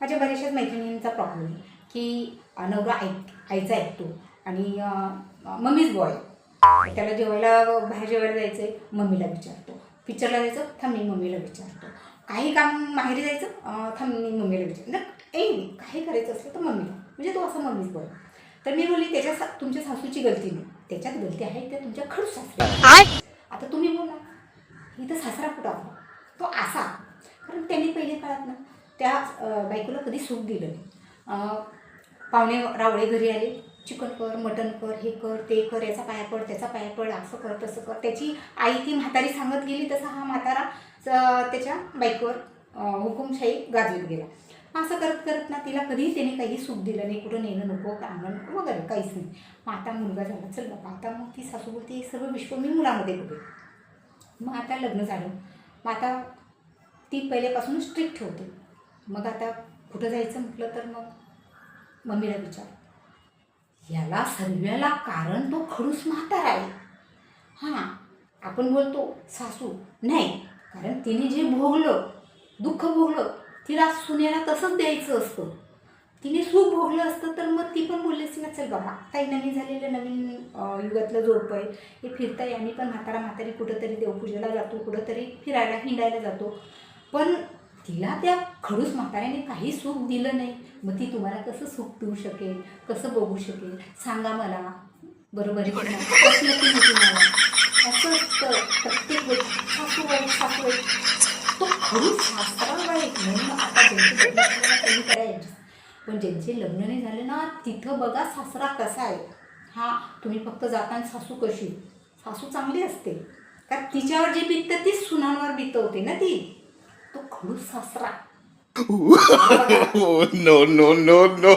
माझ्या बऱ्याचशाच मैत्रिणींचा प्रॉब्लेम आहे की नवरा आईचा ऐकतो आणि मम्मीच बॉय, त्याला जेवायला बाहेर जेवायला जायचं आहे मम्मीला विचारतो, पिक्चरला जायचं थांब मी मम्मीला विचारतो, काही काम माहेरी जायचं थांब मी मम्मीला विचारतो, म्हणजे काही करायचं असलं तर मम्मीला, म्हणजे तो असा मम्मीच बॉय. तर मी बोलली त्याच्या तुमच्या सासूची गलती नाही, त्याच्यात गलती आहे त्या तुमच्या खडूस सासऱ्याची. आता तुम्ही बोला इथं सासरा कुठं आला तो असा, कारण त्यांनी पहिले काळात ना त्या बायकोला कधी सुख दिलं नाही. पाहुणे रावळे घरी आले, चिकन कर मटन कर हे कर ते कर, याचा पाया पड त्याचा पाया पड, असं कर तसं कर. त्याची आई ती म्हातारी सांगत गेली तसा हा म्हातारा त्याच्या बायकोवर हुकुमशाही गाजवीत गेला. असं करत करत ना तिला कधी त्याने काही सुख दिलं नाही, कुठं नेणं नको कामं नको वगैरे काहीच नाही. मग आता मुलगा झाला, चल बाबा आता मग ती सासू बोलते सर्व विश्व मी मुलामध्ये बघेल. मग आता लग्न झालं, मग आता ती पहिल्यापासून स्ट्रिक्ट ठेवते. मग आता कुठं जायचं म्हटलं तर मग मम्मीला विचार, याला सर्व्याला कारण तो खडूस म्हातारा आहे. हां आपण बोलतो सासू नाही, कारण तिने जे भोगलं दुःख भोगलं तिला सुनेला तसंच द्यायचं असतं. तिने सुख भोगलं असतं तर मग ती पण बोलली असती ना चल बाबा काही नवीन झालेलं नवीन युगातलं जोडपं आहे हे फिरताय, आम्ही पण म्हातारा म्हातारी कुठंतरी देवपूजेला जातो, कुठंतरी फिरायला हिंडायला जातो. पण तिला त्या खडूस म्हाताऱ्याने काही सुख दिलं नाही, मग ती तुम्हाला कसं सुख देऊ शकेल, कसं बघू शकेल सांगा मला. बरोबर आहे की नाही? कसं नक्की होती मला असं असतं प्रत्येक वेळी सासू वाईट तो खडूस सासरा वाईट म्हणून. आता ज्यांचे लग्न कमी करायचे, पण ज्यांचे लग्न नाही झाले ना तिथं बघा सासरा कसा आहे. हां तुम्ही फक्त जाताना सासू कशी, सासू चांगली असते कारण तिच्यावर जे बिततं तीच सुनांवर बितवते ना ती, तो खडूस सासरा. No, no, no, no.